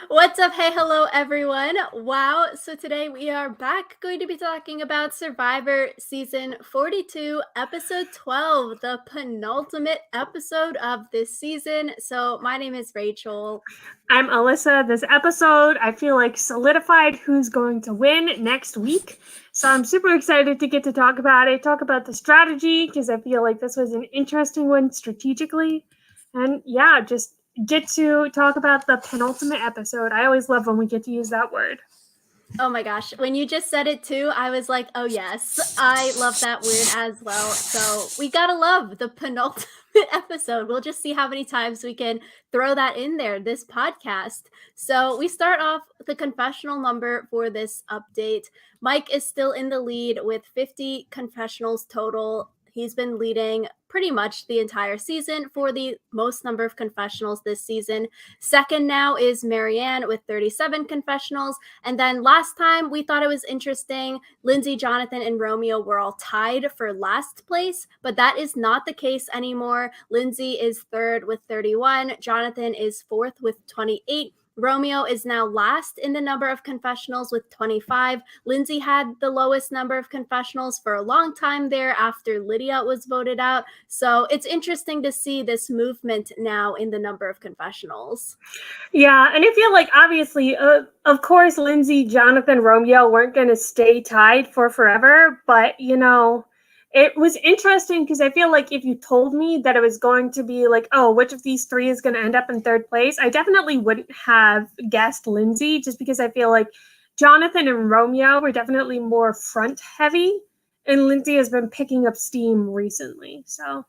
What's up? Hey, hello, everyone. Wow. So today we are back going to be talking about Survivor Season 42, Episode 12, the penultimate episode of this season. So my name is Rachel. I'm Alyssa. This episode, I feel like solidified who's going to win next week. So I'm super excited to get to talk about it, talk about the strategy, because I feel like this was an interesting one strategically. And yeah, just get to talk about the penultimate episode. I always love when we get to use that word. Oh my gosh. When you just said it too, I was like, oh yes, I love that word as well. So we gotta love the penultimate episode. We'll just see how many times we can throw that in there, this podcast. So we start off the confessional number for this update. Mike is still in the lead with 50 confessionals total. He's been leading pretty much the entire season for the most number of confessionals this season. Second now is Marianne with 37 confessionals. And then last time we thought it was interesting, Lindsay, Jonathan, and Romeo were all tied for last place, but that is not the case anymore. Lindsay is third with 31, Jonathan is fourth with 28. Romeo is now last in the number of confessionals with 25. Lindsay had the lowest number of confessionals for a long time there after Lydia was voted out. So it's interesting to see this movement now in the number of confessionals. Yeah, and I feel like obviously, of course, Lindsay, Jonathan, Romeo weren't going to stay tied for forever, but it was interesting because I feel like if you told me that it was going to be like, oh, which of these three is going to end up in third place, I definitely wouldn't have guessed Lindsay just because I feel like Jonathan and Romeo were definitely more front heavy, and Lindsay has been picking up steam recently. So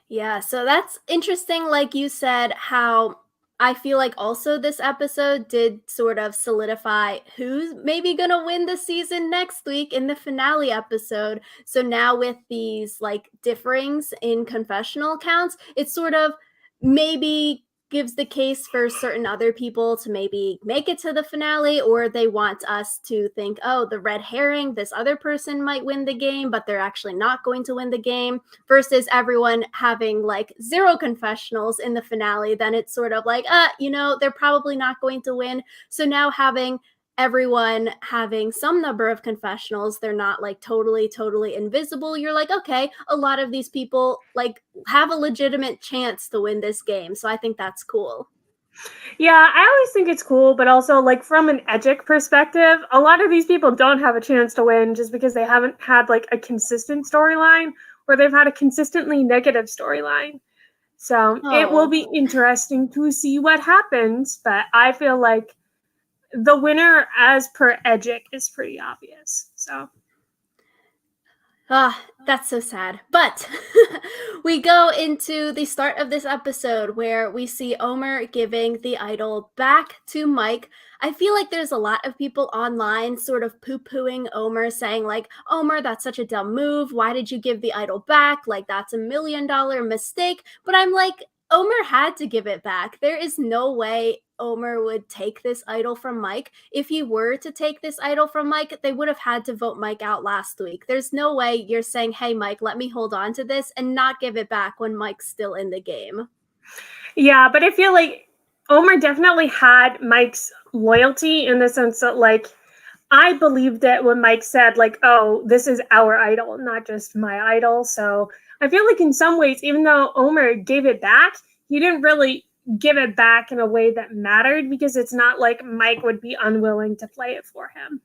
Yeah, so that's interesting, like you said, how I feel like also this episode did sort of solidify who's maybe gonna win the season next week in the finale episode. So now with these like differings in confessional counts, it's sort of maybe gives the case for certain other people to maybe make it to the finale, or they want us to think, oh, the red herring, this other person might win the game, but they're actually not going to win the game, versus everyone having like zero confessionals in the finale. Then it's sort of like, they're probably not going to win. So now having everyone having some number of confessionals, they're not like totally invisible. You're like, okay, a lot of these people like have a legitimate chance to win this game. So I think that's cool. yeah, I always think it's cool, but also like from an Edgic perspective, a lot of these people don't have a chance to win just because they haven't had like a consistent storyline or they've had a consistently negative storyline. So it will Oh, be interesting to see what happens, but I feel like the winner as per Edgic is pretty obvious. So that's so sad. But we go into the start of this episode where we see Omer giving the idol back to Mike. I feel like there's a lot of people online sort of poo-pooing Omer, saying like, Omer, that's such a dumb move. Why did you give the idol back? Like, that's $1 million mistake. But I'm like, Omer had to give it back. There is no way Omer would take this idol from Mike. If he were to take this idol from Mike, they would have had to vote Mike out last week. There's no way you're saying, hey, Mike, let me hold on to this and not give it back when Mike's still in the game. yeah, but I feel like Omer definitely had Mike's loyalty in the sense that like I believed it when Mike said like, "Oh, this is our idol, not just my idol." So I feel like in some ways, even though Omer gave it back, he didn't really give it back in a way that mattered because it's not like Mike would be unwilling to play it for him.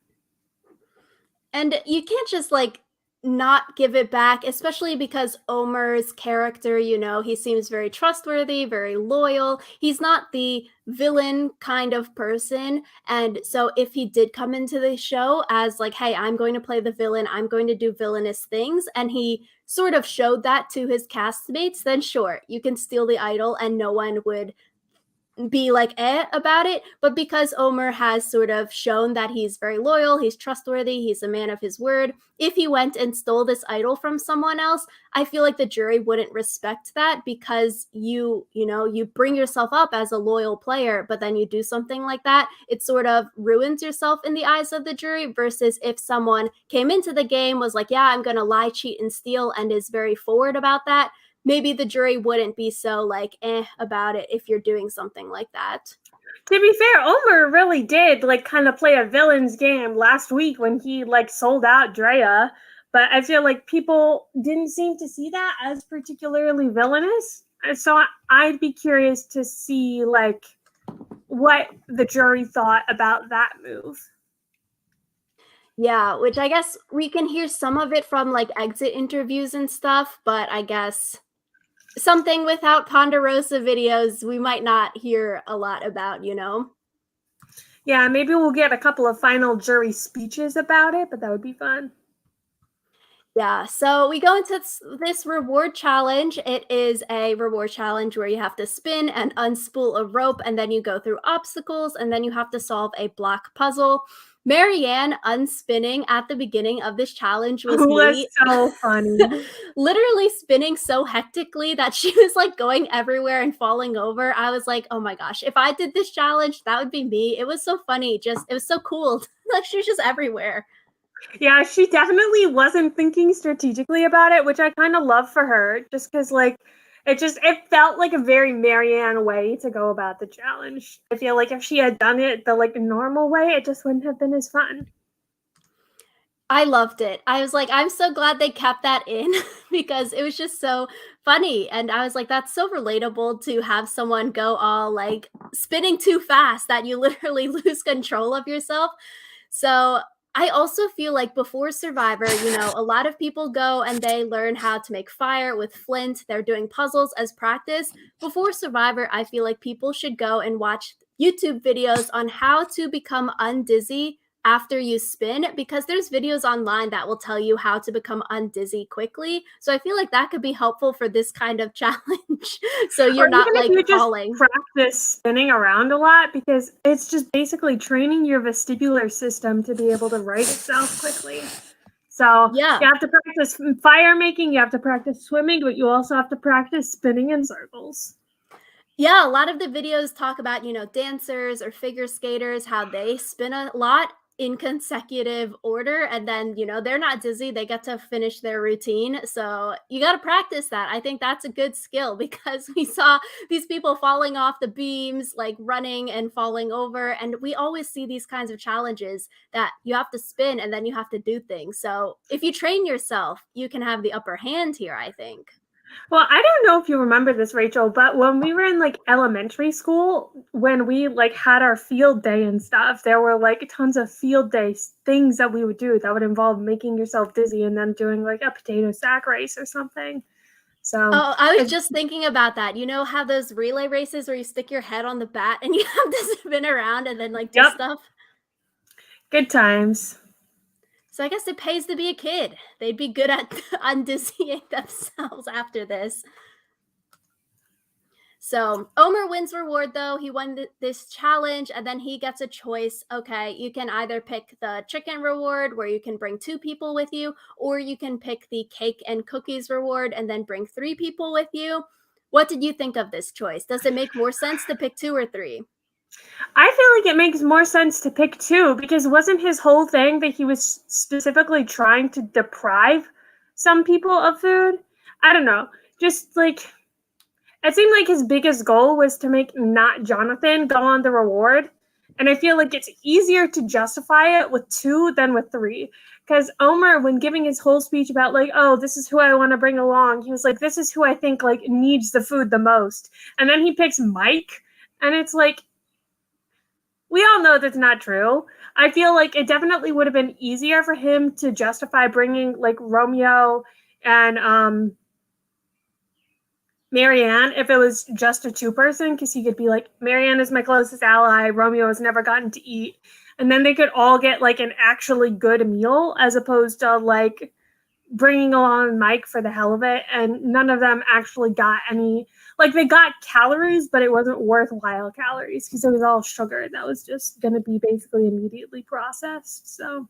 And you can't just like not give it back, especially because Omer's character, he seems very trustworthy, very loyal. He's not the villain kind of person. And so if he did come into the show as like, hey, I'm going to play the villain, I'm going to do villainous things, and he sort of showed that to his castmates, then sure, you can steal the idol and no one would be like about it. But because Omer has sort of shown that he's very loyal, he's trustworthy, he's a man of his word, if he went and stole this idol from someone else, I feel like the jury wouldn't respect that, because you bring yourself up as a loyal player, but then you do something like that, it sort of ruins yourself in the eyes of the jury. Versus if someone came into the game, was like, yeah, I'm gonna lie, cheat, and steal, and is very forward about that, maybe the jury wouldn't be so like about it if you're doing something like that. To be fair, Omer really did like kind of play a villain's game last week when he like sold out Drea, but I feel like people didn't seem to see that as particularly villainous. So I'd be curious to see like what the jury thought about that move. Yeah, which I guess we can hear some of it from like exit interviews and stuff, but I guess something without Ponderosa videos we might not hear a lot about, you know? Yeah, maybe we'll get a couple of final jury speeches about it, but that would be fun. Yeah, so we go into this reward challenge. It is a reward challenge where you have to spin and unspool a rope, and then you go through obstacles, and then you have to solve a block puzzle. Marianne unspinning at the beginning of this challenge was It was me. so funny. Literally spinning so hectically that she was like going everywhere and falling over. I was like, oh my gosh, if I did this challenge, that would be me. It was so funny. Just, it was so cool. Like she was just everywhere. Yeah, she definitely wasn't thinking strategically about it, which I kind of love for her, just because like it felt like a very Marianne way to go about the challenge. I feel like if she had done it the like normal way, it just wouldn't have been as fun. I loved it. I was like, I'm so glad they kept that in because it was just so funny. And I was like, that's so relatable to have someone go all like spinning too fast that you literally lose control of yourself. So I also feel like before Survivor, you know, a lot of people go and they learn how to make fire with flint. They're doing puzzles as practice. Before Survivor, I feel like people should go and watch YouTube videos on how to become undizzy after you spin because there's videos online that will tell you how to become undizzy quickly. So I feel like that could be helpful for this kind of challenge. So Or you're not even if like you just falling. practice spinning around a lot, because it's just basically training your vestibular system to be able to right itself quickly. So Yeah. you have to practice fire making, you have to practice swimming, but you also have to practice spinning in circles. Yeah, a lot of the videos talk about, you know, dancers or figure skaters, how they spin a lot in consecutive order and then, you know, they're not dizzy, they get to finish their routine. So, you got to practice that. I think that's a good skill because we saw these people falling off the beams, like running and falling over, and we always see these kinds of challenges that you have to spin and then you have to do things. So, if you train yourself, you can have the upper hand here, I think. Well, I don't know if you remember this, Rachel, but when we were in like elementary school, when we like had our field day and stuff, there were like tons of field day things that we would do that would involve making yourself dizzy and then doing like a potato sack race or something. So Oh, I was it's, just thinking about that. You know how those relay races where you stick your head on the bat and you have to spin around and then like do yep, stuff? good times. So I guess it pays to be a kid. They'd be good at undizzying themselves after this. So Omer wins reward though. He won this challenge and then he gets a choice. Okay, you can either pick the chicken reward where you can bring 2 people with you, or you can pick the cake and cookies reward and then bring 3 people with you. What did you think of this choice? Does it make more sense to pick 2 or 3? I feel like it makes more sense to pick two because wasn't his whole thing that he was specifically trying to deprive some people of food? I don't know. Just like it seemed like his biggest goal was to make not Jonathan go on the reward. And I feel like it's easier to justify it with two than with three. Because Omer, when giving his whole speech about like, oh, this is who I want to bring along, he was like, this is who I think like needs the food the most. And then he picks Mike, and it's like, we all know that's not true. I feel like it definitely would have been easier for him to justify bringing like Romeo and Marianne if it was just a two-person, because he could be like, Marianne is my closest ally, Romeo has never gotten to eat, and then they could all get like an actually good meal as opposed to like bringing along Mike for the hell of it, and none of them actually got any, like they got calories, but it wasn't worthwhile calories because it was all sugar that was just going to be basically immediately processed. So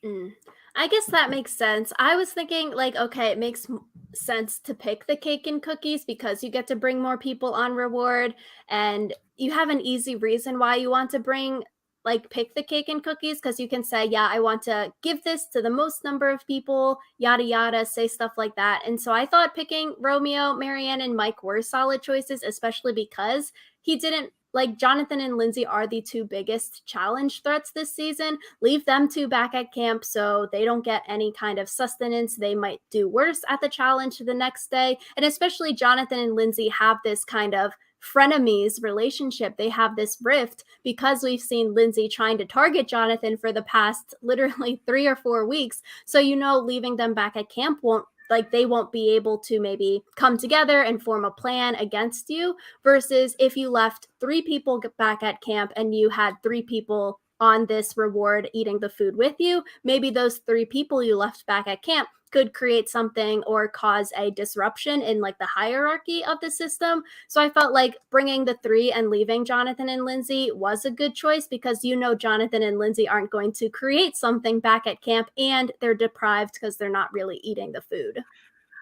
Mm. I guess that makes sense. I was thinking, like, okay, it makes sense to pick the cake and cookies because you get to bring more people on reward and you have an easy reason why you want to bring, like, pick the cake and cookies because you can say, yeah, I want to give this to the most number of people, yada, yada, say stuff like that. And so I thought picking Romeo, Marianne, and Mike were solid choices, especially because he didn't like Jonathan and Lindsay are the two biggest challenge threats this season. Leave them two back at camp so they don't get any kind of sustenance. They might do worse at the challenge the next day. And especially Jonathan and Lindsay have this kind of frenemies relationship. They have this rift because we've seen Lindsay trying to target Jonathan for the past literally 3 or 4 weeks. So, leaving them back at camp won't, like, they won't be able to maybe come together and form a plan against you, versus if you left 3 people back at camp and you had 3 people on this reward eating the food with you, maybe those 3 people you left back at camp could create something or cause a disruption in like the hierarchy of the system. So I felt like bringing the 3 and leaving Jonathan and Lindsay was a good choice, because Jonathan and Lindsay aren't going to create something back at camp and they're deprived because they're not really eating the food.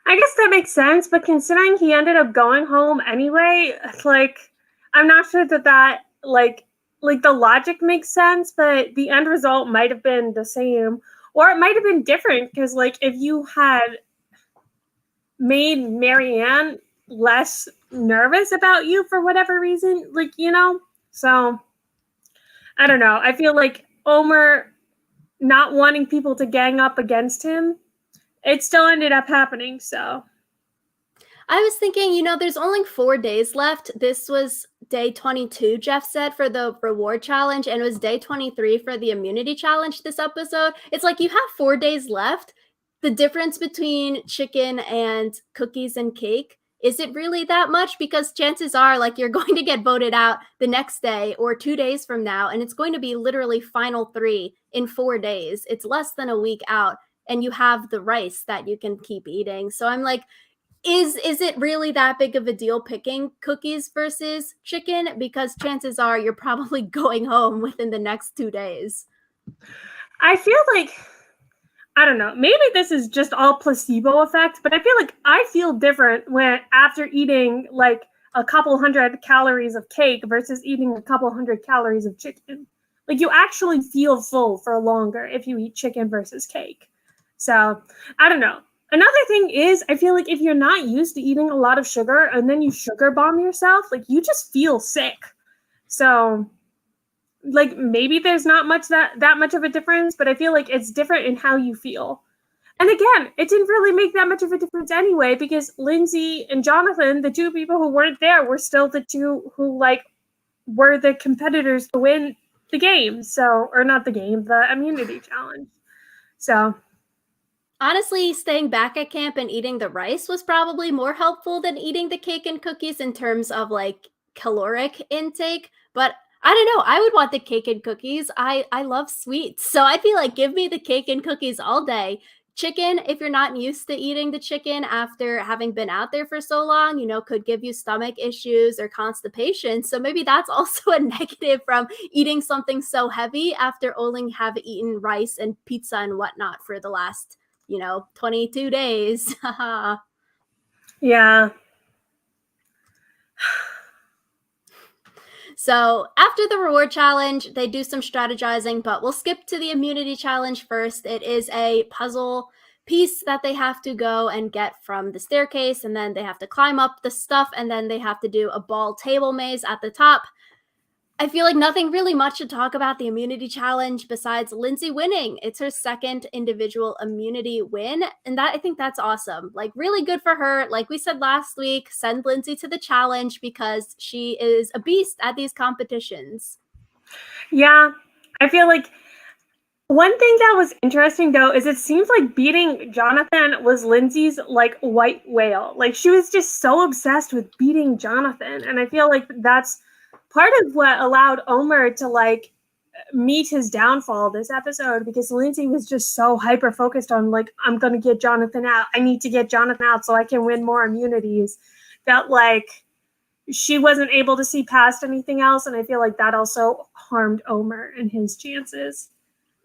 I guess that makes sense, but considering he ended up going home anyway, like, I'm not sure that like the logic makes sense, but the end result might have been the same. Or it might have been different, because, like, if you had made Marianne less nervous about you for whatever reason, like, so I don't know. I feel like Omer not wanting people to gang up against him, it still ended up happening, so. I was thinking, there's only 4 days left. This was day 22, Jeff said, for the reward challenge, and it was day 23 for the immunity challenge this episode. It's like you have 4 days left. The difference between chicken and cookies and cake, is it really that much? Because chances are, like, you're going to get voted out the next day or 2 days from now, and it's going to be literally final 3 in 4 days. It's less than a week out, and you have the rice that you can keep eating. So I'm like, is it really that big of a deal picking cookies versus chicken? Because chances are you're probably going home within the next 2 days. I feel like, I don't know, maybe this is just all placebo effect, but I feel like I feel different when after eating like a couple hundred calories of cake versus eating a couple hundred calories of chicken. Like, you actually feel full for longer if you eat chicken versus cake. So, I don't know. Another thing is, I feel like if you're not used to eating a lot of sugar and then you sugar bomb yourself, like, you just feel sick. So, like, maybe there's not much that much of a difference, but I feel like it's different in how you feel. And again, it didn't really make that much of a difference anyway, because Lindsay and Jonathan, the 2 people who weren't there, were still the 2 who, like, were the competitors to win the game. So, or not the game, the immunity challenge. So, honestly, staying back at camp and eating the rice was probably more helpful than eating the cake and cookies in terms of like caloric intake. But I don't know. I would want the cake and cookies. I love sweets. So I'd be like, give me the cake and cookies all day. Chicken, if you're not used to eating the chicken after having been out there for so long, could give you stomach issues or constipation. So maybe that's also a negative from eating something so heavy after only have eaten rice and pizza and whatnot for the last 22 days. yeah. So after the reward challenge, they do some strategizing, but we'll skip to the immunity challenge first. It is a puzzle piece that they have to go and get from the staircase, and then they have to climb up the stuff, and then they have to do a ball table maze at the top. I feel like nothing really much to talk about the immunity challenge besides Lindsay winning. It's her second individual immunity win, and I think that's awesome. Like, really good for her. Like we said last week, send Lindsay to the challenge because she is a beast at these competitions. Yeah, I feel like one thing that was interesting, though, is it seems like beating Jonathan was Lindsay's, like, white whale. Like, she was just so obsessed with beating Jonathan, and I feel like that's part of what allowed Omer to, like, meet his downfall this episode, because Lindsay was just so hyper focused on, like, I'm going to get Jonathan out. I need to get Jonathan out so I can win more immunities, that, like, she wasn't able to see past anything else. And I feel like that also harmed Omer and his chances.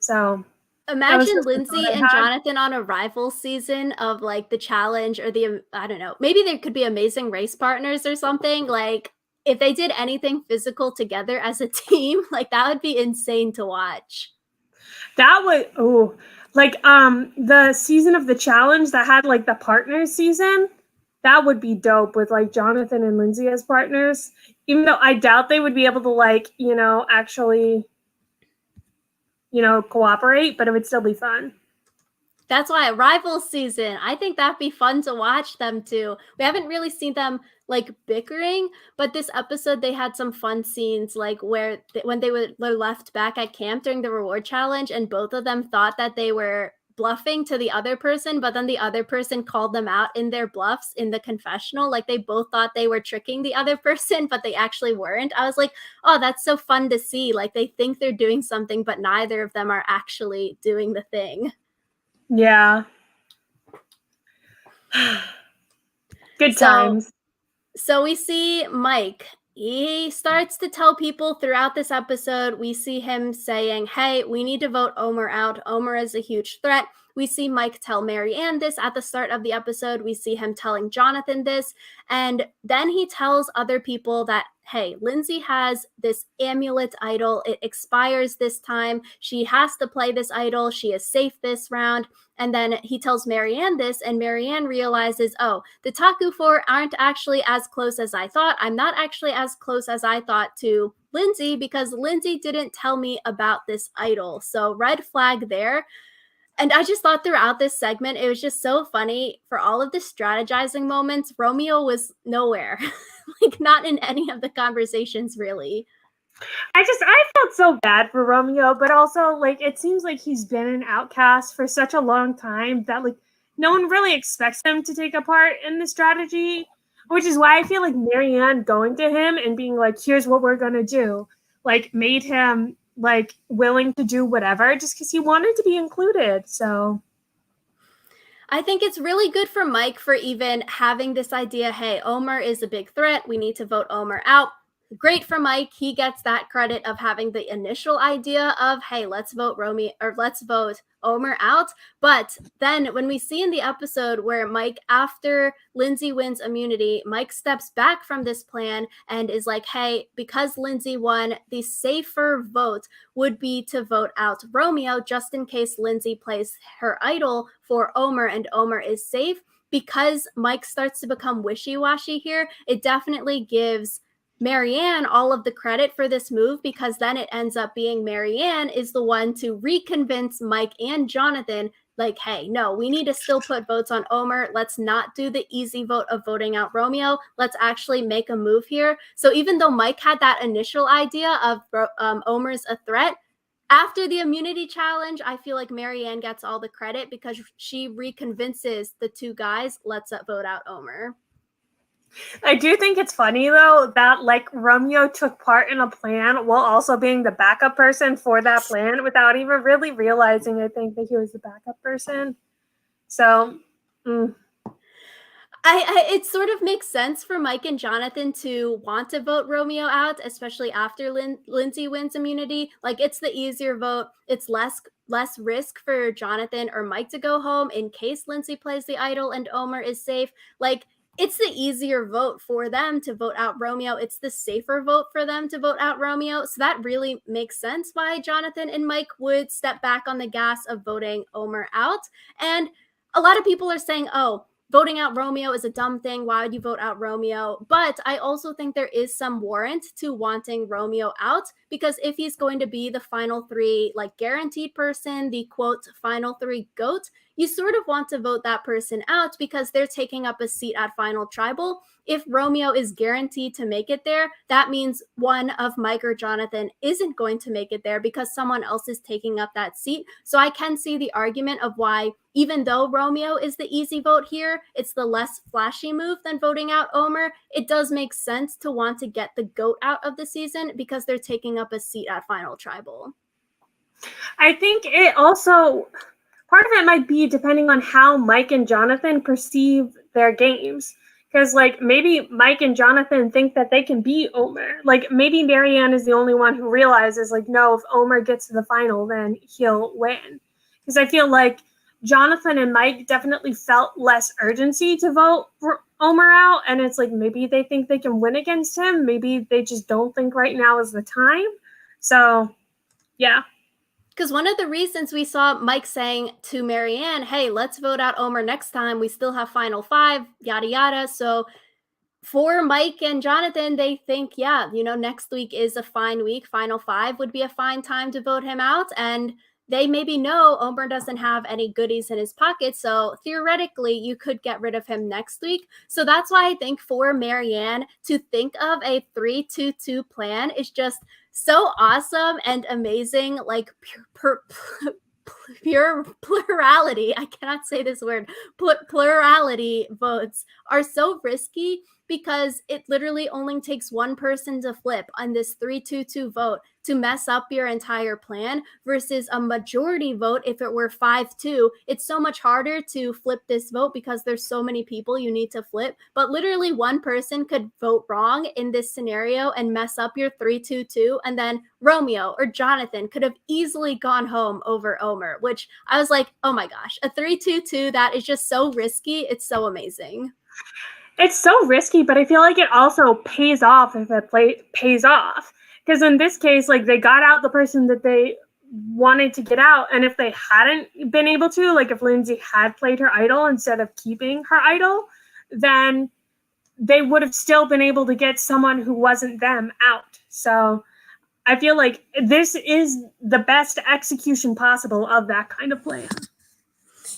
So imagine Lindsay and Jonathan on a rival season of like the challenge or I don't know, maybe there could be amazing race partners or something. Like, if they did anything physical together as a team, like, that would be insane to watch. That would, the season of the challenge that had like the partners season, that would be dope with like Jonathan and Lindsay as partners. even though I doubt they would be able to, like, actually, cooperate, but it would still be fun. That's why Rivals season. I think that'd be fun to watch them too. We haven't really seen them like bickering, but this episode they had some fun scenes like where when they were left back at camp during the reward challenge and both of them thought that they were bluffing to the other person, but then the other person called them out in their bluffs in the confessional. Like they both thought they were tricking the other person, but they actually weren't. I was like, oh, that's so fun to see. Like they think they're doing something, but neither of them are actually doing the thing. Yeah. Good times. So we see Mike. He starts to tell people throughout this episode. We see him saying, hey, we need to vote Omer out. Omer is a huge threat. We see Mike tell Marianne this at the start of the episode. We see him telling Jonathan this. And then he tells other people that, hey, Lindsay has this amulet idol. It expires this time. She has to play this idol. She is safe this round. And then he tells Marianne this, and Marianne realizes, oh, the Taku Four aren't actually as close as I thought. I'm not actually as close as I thought to Lindsay because Lindsay didn't tell me about this idol. So red flag there. And I just thought throughout this segment, it was just so funny for all of the strategizing moments. Romeo was nowhere, like not in any of the conversations, really. I felt so bad for Romeo, but also like it seems like he's been an outcast for such a long time that like no one really expects him to take a part in the strategy, which is why I feel like Marianne going to him and being like, here's what we're gonna do, like made him like willing to do whatever just because he wanted to be included. So I think it's really good for Mike for even having this idea, hey, Omer is a big threat. We need to vote Omer out. Great for Mike. He gets that credit of having the initial idea of, hey, let's vote Romeo or let's vote Omer out. But then when we see in the episode where Mike, after Lindsay wins immunity, Mike steps back from this plan and is like, hey, because Lindsay won, the safer vote would be to vote out Romeo just in case Lindsay plays her idol for Omer and Omer is safe. Because Mike starts to become wishy-washy here, it definitely gives Marianne all of the credit for this move because then it ends up being Marianne is the one to reconvince Mike and Jonathan like, hey, no, we need to still put votes on Omer. Let's not do the easy vote of voting out Romeo. Let's actually make a move here. So even though Mike had that initial idea of Omer's a threat, after the immunity challenge, I feel like Marianne gets all the credit because she reconvinces the two guys, let's vote out Omer. I do think it's funny though that like Romeo took part in a plan while also being the backup person for that plan without even really realizing, I think, that he was the backup person. So it sort of makes sense for Mike and Jonathan to want to vote Romeo out, especially after Lindsay wins immunity. Like it's the easier vote. It's less risk for Jonathan or Mike to go home in case Lindsay plays the idol and Omer is safe. Like it's the easier vote for them to vote out Romeo. It's the safer vote for them to vote out Romeo. So that really makes sense why Jonathan and Mike would step back on the gas of voting Omer out. And a lot of people are saying, oh, voting out Romeo is a dumb thing. Why would you vote out Romeo? But I also think there is some warrant to wanting Romeo out because if he's going to be the final three, like guaranteed person, the quote, final three GOAT, you sort of want to vote that person out because they're taking up a seat at Final Tribal. If Romeo is guaranteed to make it there, that means one of Mike or Jonathan isn't going to make it there because someone else is taking up that seat. So I can see the argument of why, even though Romeo is the easy vote here, it's the less flashy move than voting out Omer. It does make sense to want to get the GOAT out of the season because they're taking up a seat at Final Tribal. I think it also, part of it might be depending on how Mike and Jonathan perceive their games. Because, like, maybe Mike and Jonathan think that they can beat Omer. Like, maybe Marianne is the only one who realizes, like, no, if Omer gets to the final, then he'll win. Because I feel like Jonathan and Mike definitely felt less urgency to vote Omer out. And it's like, maybe they think they can win against him. Maybe they just don't think right now is the time. So, yeah. Because one of the reasons we saw Mike saying to Marianne, hey, let's vote out Omer next time. We still have final five, yada, yada. So for Mike and Jonathan, they think, yeah, next week is a fine week. Final five would be a fine time to vote him out. And they maybe know Omer doesn't have any goodies in his pocket. So theoretically, you could get rid of him next week. So that's why I think for Marianne to think of a 3-2-2 plan is just so awesome and amazing. Like pure plurality. I cannot say this word. Plurality votes are so risky because it literally only takes one person to flip on this 3-2-2 vote to mess up your entire plan versus a majority vote. If it were 5-2, it's so much harder to flip this vote because there's so many people you need to flip. But literally one person could vote wrong in this scenario and mess up your 3-2-2, and then Romeo or Jonathan could have easily gone home over Omer, which I was like, oh my gosh, a 3-2-2, that is just so risky. It's so amazing. It's so risky, but I feel like it also pays off if it pays off. Because in this case, like, they got out the person that they wanted to get out, and if they hadn't been able to, like if Lindsay had played her idol instead of keeping her idol, then they would have still been able to get someone who wasn't them out. So I feel like this is the best execution possible of that kind of plan.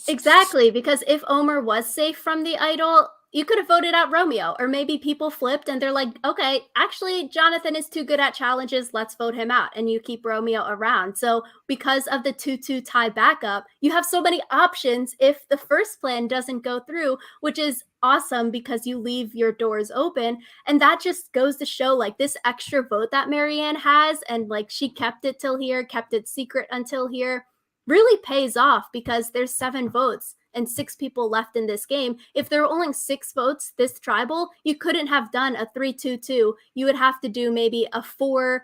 Exactly, because if Omer was safe from the idol, you could have voted out Romeo, or maybe people flipped and they're like, okay, actually, Jonathan is too good at challenges. Let's vote him out. And you keep Romeo around. So because of the 2-2 tie backup, you have so many options if the first plan doesn't go through, which is awesome because you leave your doors open. And that just goes to show like this extra vote that Marianne has, and like she kept it till here, kept it secret until here, really pays off because there's 7 votes and 6 people left in this game. If there were only 6 votes this tribal, you couldn't have done a 3-2-2. You would have to do maybe a 4-2.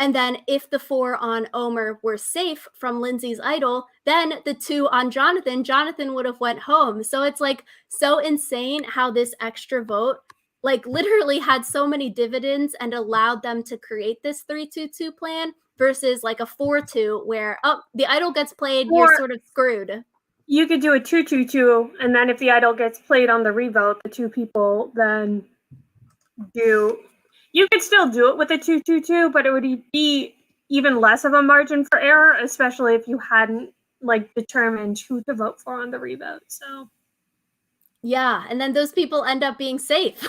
And then if the 4 on Omer were safe from Lindsay's idol, then the 2 on Jonathan would have went home. So it's like so insane how this extra vote like literally had so many dividends and allowed them to create this 3-2-2 plan versus like a 4-2 where, oh, the idol gets played, you're sort of screwed. You could do a 2-2-2, and then if the idol gets played on the revote, the 2 people then do. You could still do it with a 2-2-2, but it would be even less of a margin for error, especially if you hadn't like determined who to vote for on the revote. So yeah, and then those people end up being safe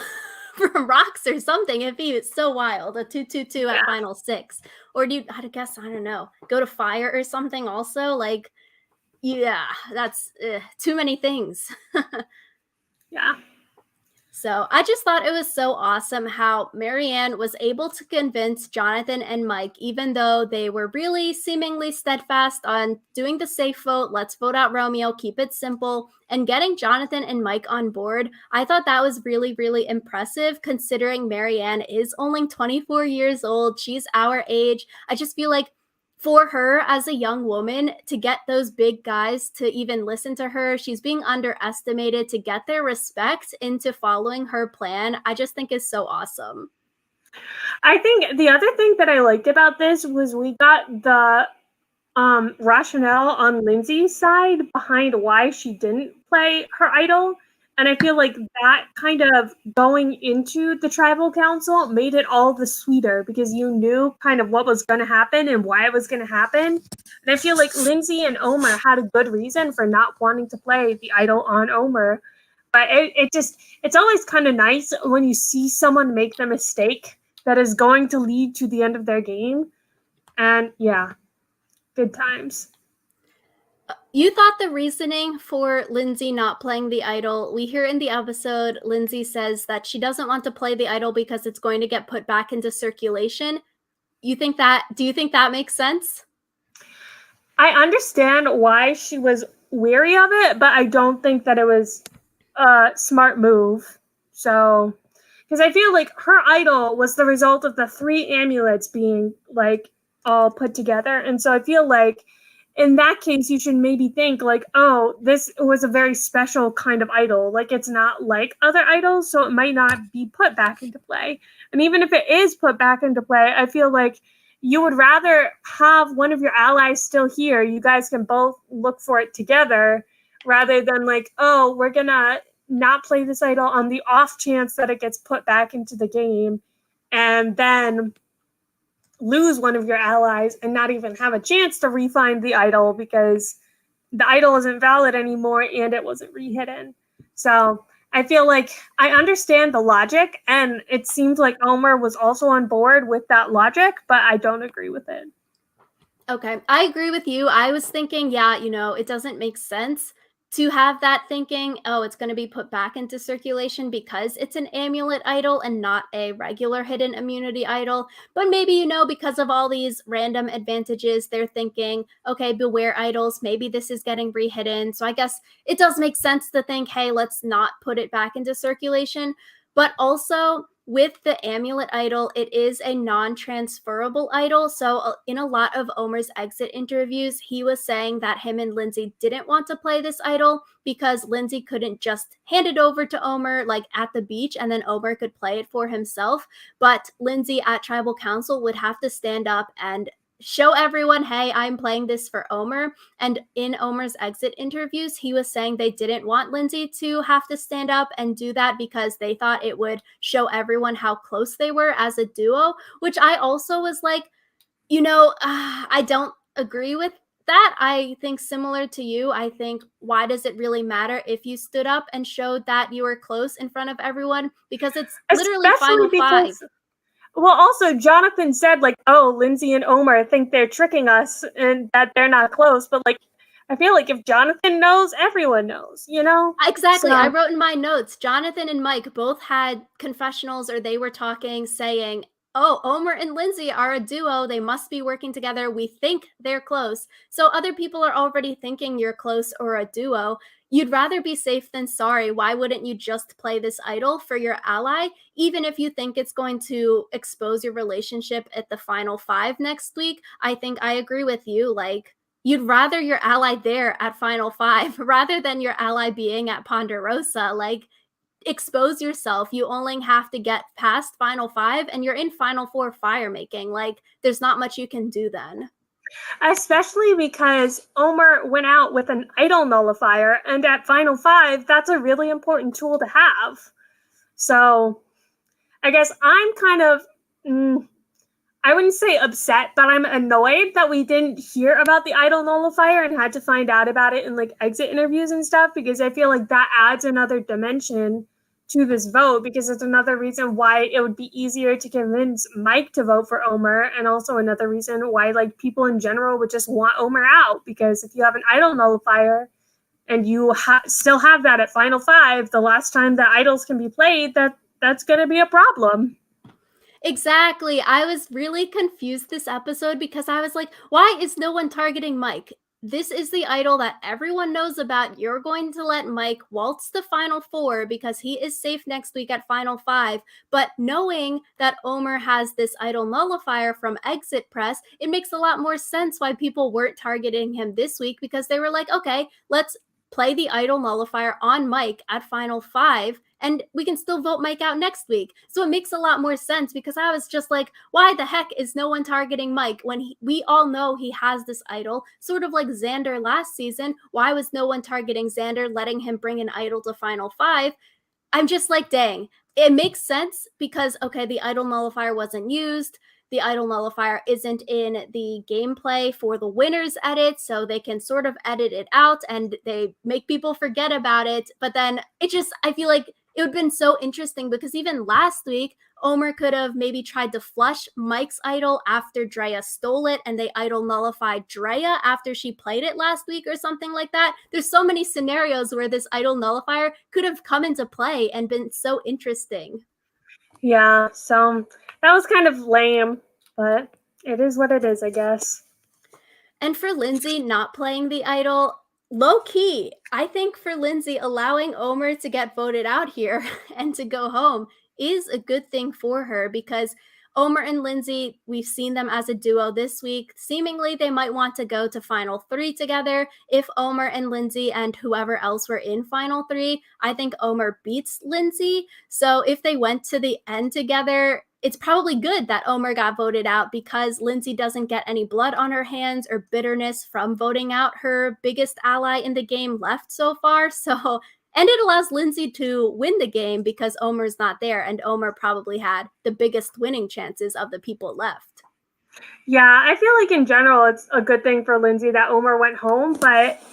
from rocks or something. It'd be so wild. A 2-2-2 at final 6, or do you? I guess I don't know. Go to fire or something. Also, like. Yeah, that's too many things. Yeah. So I just thought it was so awesome how Marianne was able to convince Jonathan and Mike, even though they were really seemingly steadfast on doing the safe vote, let's vote out Romeo, keep it simple, and getting Jonathan and Mike on board. I thought that was really, really impressive considering Marianne is only 24 years old. She's our age. I just feel like for her as a young woman to get those big guys to even listen to her, she's being underestimated, to get their respect into following her plan, I just think is so awesome. I think the other thing that I liked about this was we got the rationale on Lindsay's side behind why she didn't play her idol. And I feel like that kind of going into the tribal council made it all the sweeter because you knew kind of what was going to happen and why it was going to happen. And I feel like Lindsay and Omer had a good reason for not wanting to play the idol on Omer. But it's always kind of nice when you see someone make the mistake that is going to lead to the end of their game. And yeah, good times. You thought the reasoning for Lindsay not playing the idol, we hear in the episode, Lindsay says that she doesn't want to play the idol because it's going to get put back into circulation. Do you think that makes sense? I understand why she was wary of it, but I don't think that it was a smart move. So, because I feel like her idol was the result of the 3 amulets being like all put together. And so I feel like in that case, you should maybe think like, oh, this was a very special kind of idol. Like it's not like other idols, so it might not be put back into play. And even if it is put back into play, I feel like you would rather have one of your allies still here. You guys can both look for it together rather than like, oh, we're going to not play this idol on the off chance that it gets put back into the game, and then lose one of your allies and not even have a chance to refind the idol because the idol isn't valid anymore and it wasn't rehidden. So I feel like I understand the logic, and it seems like Omer was also on board with that logic, but I don't agree with it. Okay, I agree with you. I was thinking, yeah, it doesn't make sense to have that thinking, oh, it's going to be put back into circulation because it's an amulet idol and not a regular hidden immunity idol. But maybe, because of all these random advantages, they're thinking, okay, beware idols, maybe this is getting rehidden. So I guess it does make sense to think, hey, let's not put it back into circulation. But also, with the amulet idol, it is a non-transferable idol. So in a lot of Omer's exit interviews, he was saying that him and Lindsay didn't want to play this idol because Lindsay couldn't just hand it over to Omer like at the beach and then Omer could play it for himself. But Lindsay at Tribal Council would have to stand up and show everyone, hey, I'm playing this for Omer. And in Omer's exit interviews, he was saying they didn't want Lindsay to have to stand up and do that because they thought it would show everyone how close they were as a duo, which I also was like, I don't agree with that. I think similar to you, I think, why does it really matter if you stood up and showed that you were close in front of everyone? Because it's literally Especially final five. well, also, Jonathan said, like, oh, Lindsay and Omer think they're tricking us and that they're not close. But, like, I feel like if Jonathan knows, everyone knows, Exactly. So, I wrote in my notes, Jonathan and Mike both had confessionals or they were talking saying, oh, Omer and Lindsay are a duo. They must be working together. We think they're close. So other people are already thinking you're close or a duo. You'd rather be safe than sorry. Why wouldn't you just play this idol for your ally, even if you think it's going to expose your relationship at the final five next week? I think I agree with you. Like, you'd rather your ally there at final five rather than your ally being at Ponderosa. Like, expose yourself. You only have to get past final five and you're in final four fire making. Like, there's not much you can do then. especially because Omer went out with an idol nullifier, and at Final Five, that's a really important tool to have. So, I guess I'm kind of, I wouldn't say upset, but I'm annoyed that we didn't hear about the idol nullifier and had to find out about it in like exit interviews and stuff, because I feel like that adds another dimension to this vote, because it's another reason why it would be easier to convince Mike to vote for Omer, and also another reason why like people in general would just want Omer out, because if you have an idol nullifier and you still have that at Final Five, the last time the idols can be played, that's going to be a problem. Exactly. I was really confused this episode because I was like, why is no one targeting Mike? This is the idol that everyone knows about. You're going to let Mike waltz the final four because he is safe next week at final five. But knowing that Omer has this idol nullifier from Exit Press, it makes a lot more sense why people weren't targeting him this week, because they were like, okay, let's play the idol nullifier on Mike at final five and we can still vote Mike out next week. So it makes a lot more sense, because I was just like, why the heck is no one targeting Mike when we all know he has this idol, sort of like Xander last season. Why was no one targeting Xander, letting him bring an idol to final five? I'm just like, dang, it makes sense because, okay, the idol nullifier wasn't used. The idol nullifier isn't in the gameplay for the winners edit, so they can sort of edit it out and they make people forget about it. But then I feel like it would have been so interesting, because even last week, Omer could have maybe tried to flush Mike's idol after Drea stole it, and they idol nullified Drea after she played it last week or something like that. There's so many scenarios where this idol nullifier could have come into play and been so interesting. Yeah, so that was kind of lame, but it is what it is, I guess. And for Lindsay not playing the idol, low key, I think for Lindsay, allowing Omer to get voted out here and to go home is a good thing for her, because Omer and Lindsay, we've seen them as a duo this week. Seemingly, they might want to go to final three together. If Omer and Lindsay and whoever else were in final three, I think Omer beats Lindsay. So if they went to the end together, it's probably good that Omer got voted out, because Lindsay doesn't get any blood on her hands or bitterness from voting out her biggest ally in the game left so far. So And it allows Lindsay to win the game because Omar's not there, and Omar probably had the biggest winning chances of the people left. Yeah, I feel like in general it's a good thing for Lindsay that Omar went home, but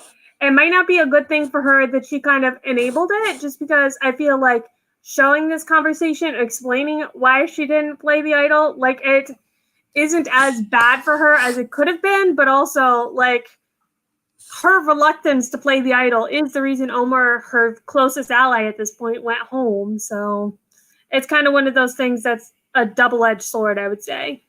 it might not be a good thing for her that she kind of enabled it, just because I feel like showing this conversation, explaining why she didn't play the idol, like it isn't as bad for her as it could have been, but also like her reluctance to play the idol is the reason Omar, her closest ally at this point, went home. So it's kind of one of those things that's a double-edged sword, I would say.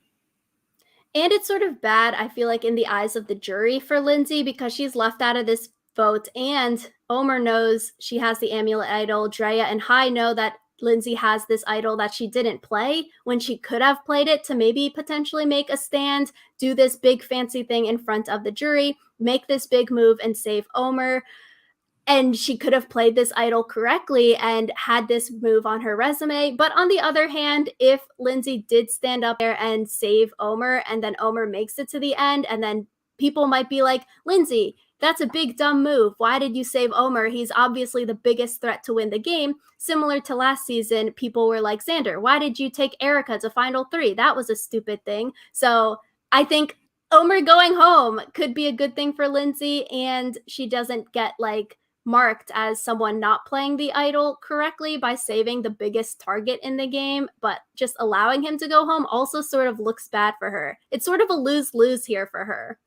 And it's sort of bad, I feel like, in the eyes of the jury for Lindsay because she's left out of this vote. And Omer knows she has the amulet idol. Drea and Hai know that Lindsay has this idol that she didn't play when she could have played it to maybe potentially make a stand, do this big fancy thing in front of the jury, make this big move and save Omer. And she could have played this idol correctly and had this move on her resume. But on the other hand, if Lindsay did stand up there and save Omer, and then Omer makes it to the end, and then people might be like, Lindsay, that's a big dumb move. Why did you save Omer? He's obviously the biggest threat to win the game. Similar to last season, people were like, Xander, why did you take Erica to final 3? That was a stupid thing. So I think Omer going home could be a good thing for Lindsay, and she doesn't get like marked as someone not playing the idol correctly by saving the biggest target in the game, but just allowing him to go home also sort of looks bad for her. It's sort of a lose-lose here for her.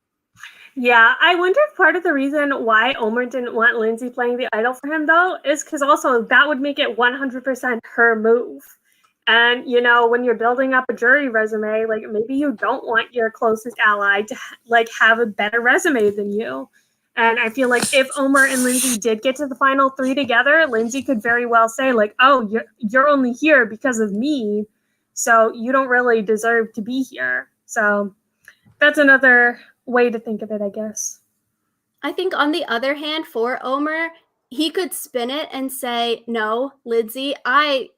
Yeah, I wonder if part of the reason why Omer didn't want Lindsay playing the idol for him, though, is because also that would make it 100% her move. And, you know, when you're building up a jury resume, like maybe you don't want your closest ally to like have a better resume than you. And I feel like if Omer and Lindsay did get to the final 3 together, Lindsay could very well say like, oh, you're only here because of me. So you don't really deserve to be here. So that's another way to think of it, I guess. I think on the other hand, for Omer, he could spin it and say, no, Lindsay, to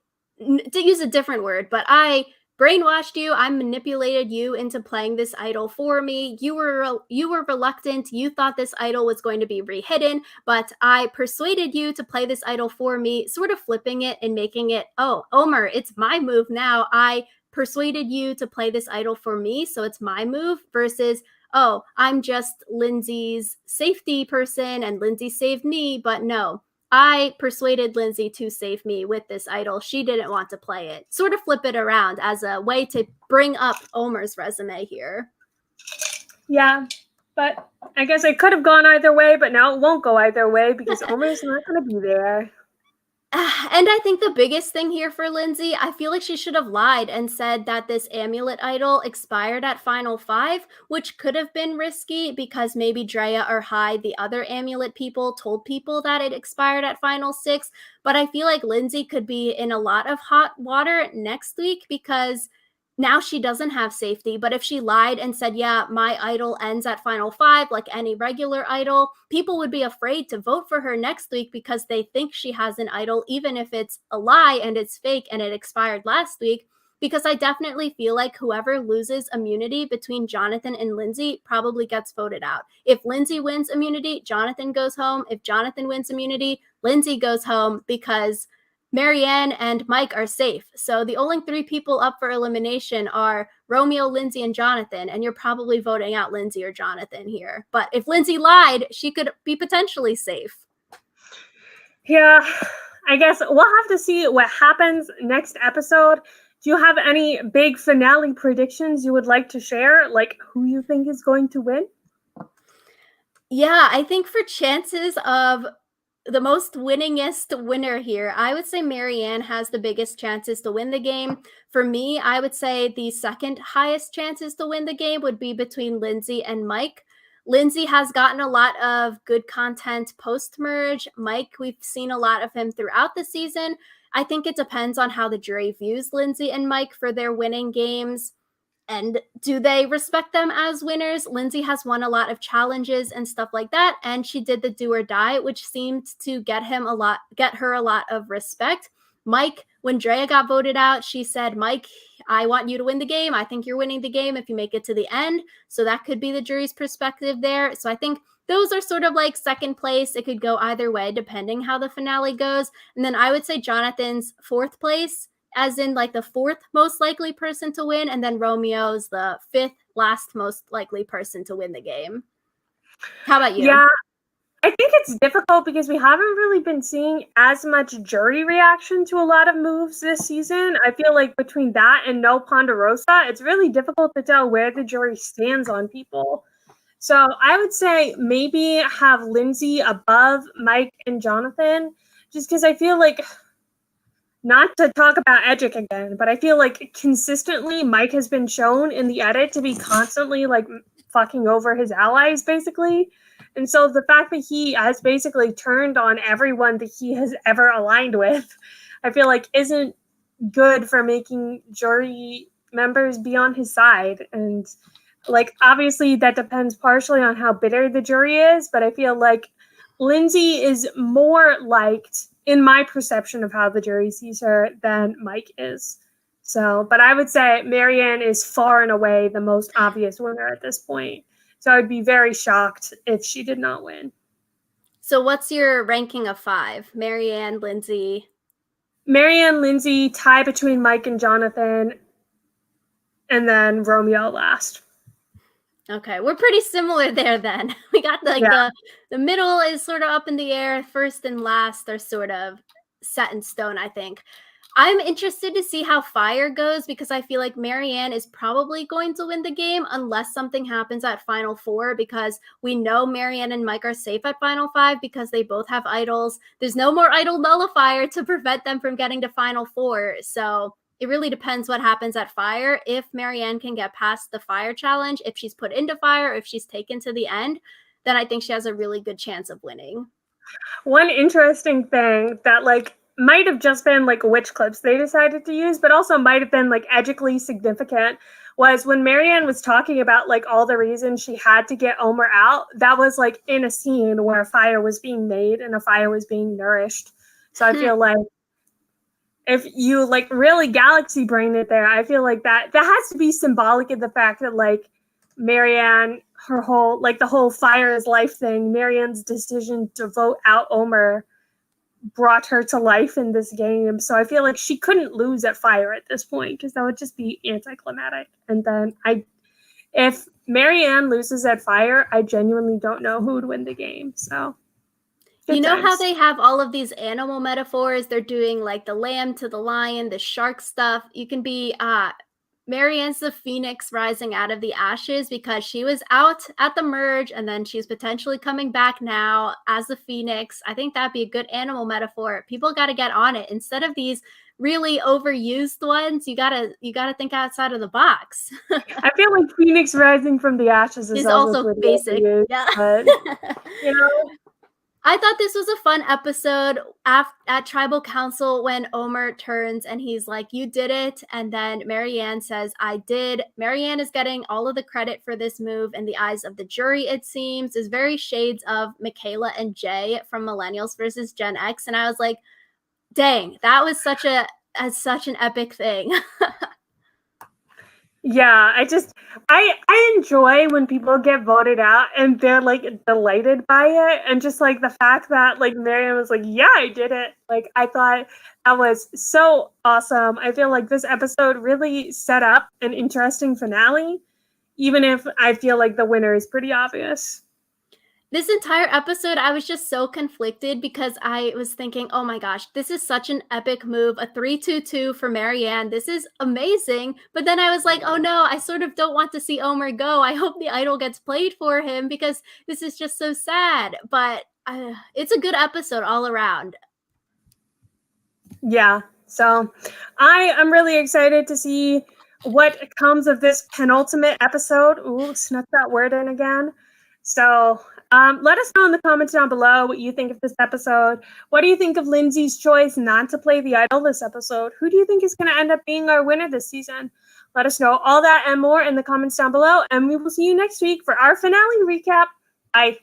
use a different word, but I brainwashed you. I manipulated you into playing this idol for me. You were reluctant. You thought this idol was going to be rehidden, but I persuaded you to play this idol for me, sort of flipping it and making it, oh, Omer, it's my move now. I persuaded you to play this idol for me, so it's my move, versus, oh, I'm just Lindsay's safety person and Lindsay saved me, but no, I persuaded Lindsay to save me with this idol. She didn't want to play it. Sort of flip it around as a way to bring up Omer's resume here. Yeah, but I guess it could have gone either way, but now it won't go either way because Omer's not going to be there. And I think the biggest thing here for Lindsay, I feel like she should have lied and said that this amulet idol expired at Final 5, which could have been risky because maybe Drea or Hai, the other amulet people, told people that it expired at Final 6. But I feel like Lindsay could be in a lot of hot water next week because now she doesn't have safety. But if she lied and said, yeah, my idol ends at Final 5, like any regular idol, people would be afraid to vote for her next week because they think she has an idol, even if it's a lie and it's fake and it expired last week. Because I definitely feel like whoever loses immunity between Jonathan and Lindsay probably gets voted out. If Lindsay wins immunity, Jonathan goes home. If Jonathan wins immunity, Lindsay goes home because Marianne and Mike are safe. So the only 3 people up for elimination are Romeo, Lindsay, and Jonathan. And you're probably voting out Lindsay or Jonathan here. But if Lindsay lied, she could be potentially safe. Yeah, I guess we'll have to see what happens next episode. Do you have any big finale predictions you would like to share? Like who you think is going to win? Yeah, I think for chances of the most winningest winner here, I would say Marianne has the biggest chances to win the game. For me, I would say the second highest chances to win the game would be between Lindsay and Mike. Lindsay has gotten a lot of good content post-merge. Mike, we've seen a lot of him throughout the season. I think it depends on how the jury views Lindsay and Mike for their winning games. And do they respect them as winners? Lindsay has won a lot of challenges and stuff like that, and she did the do or die, which seemed to get her a lot of respect. Mike, when Drea got voted out, she said, Mike, I want you to win the game. I think you're winning the game if you make it to the end. So that could be the jury's perspective there. So I think those are sort of like second place. It could go either way depending how the finale goes. And then I would say Jonathan's fourth place, as in like the fourth most likely person to win, and then Romeo's the fifth last most likely person to win the game. How about you? Yeah, I think it's difficult because we haven't really been seeing as much jury reaction to a lot of moves this season. I feel like between that and No Ponderosa, it's really difficult to tell where the jury stands on people. So I would say maybe have Lindsay above Mike and Jonathan, just because I feel like, not to talk about Edgic again, but I feel like consistently Mike has been shown in the edit to be constantly like fucking over his allies, basically. And so the fact that he has basically turned on everyone that he has ever aligned with, I feel like isn't good for making jury members be on his side. And like, obviously that depends partially on how bitter the jury is, but I feel like Lindsay is more liked in my perception of how the jury sees her than Mike is. So, but I would say Marianne is far and away the most obvious winner at this point. So I would be very shocked if she did not win. So what's your ranking of 5? Marianne, Lindsay. Marianne, Lindsay, tie between Mike and Jonathan, and then Romeo last. Okay, we're pretty similar there then. We got like the middle is sort of up in the air. First and last are sort of set in stone, I think. I'm interested to see how Fire goes because I feel like Marianne is probably going to win the game unless something happens at Final 4 because we know Marianne and Mike are safe at Final 5 because they both have idols. There's no more idol nullifier to prevent them from getting to Final 4. So it really depends what happens at Fire. If Marianne can get past the Fire challenge, if she's put into Fire, if she's taken to the end, then I think she has a really good chance of winning. One interesting thing that like might have just been like which clips they decided to use, but also might have been like edgically significant was when Marianne was talking about like all the reasons she had to get Omer out. That was like in a scene where a fire was being made and a fire was being nourished. So I feel like if you like really galaxy brain it there, I feel like that has to be symbolic of the fact that like Marianne, her whole like the whole fire is life thing, Marianne's decision to vote out Omer brought her to life in this game. So I feel like she couldn't lose at Fire at this point because that would just be anticlimactic. And then if Marianne loses at Fire, I genuinely don't know who would win the game. So you know how they have all of these animal metaphors? They're doing like the lamb to the lion, the shark stuff. You can be Marianne's the phoenix rising out of the ashes because she was out at the merge and then she's potentially coming back now as the phoenix. I think that'd be a good animal metaphor. People got to get on it instead of these really overused ones. You gotta think outside of the box. I feel like phoenix rising from the ashes is also basic. Overused, yeah, but, you know. I thought this was a fun episode at Tribal Council when Omer turns and he's like, you did it. And then Marianne says, I did. Marianne is getting all of the credit for this move in the eyes of the jury, it seems. Is very shades of Michaela and Jay from Millennials versus Gen X. And I was like, dang, that was such an epic thing. Yeah, I enjoy when people get voted out and they're like delighted by it, and just like the fact that like Marianne was like, yeah, I did it. Like I thought that was so awesome. I feel like this episode really set up an interesting finale, even if I feel like the winner is pretty obvious. This entire episode, I was just so conflicted because I was thinking, oh my gosh, this is such an epic move, a 3-2-2 for Marianne. This is amazing. But then I was like, oh no, I sort of don't want to see Omer go. I hope the idol gets played for him because this is just so sad. But it's a good episode all around. Yeah, so I am really excited to see what comes of this penultimate episode. Ooh, snuck that word in again. So let us know in the comments down below what you think of this episode. What do you think of Lindsay's choice not to play the idol this episode? Who do you think is going to end up being our winner this season? Let us know all that and more in the comments down below, and we will see you next week for our finale recap. Bye.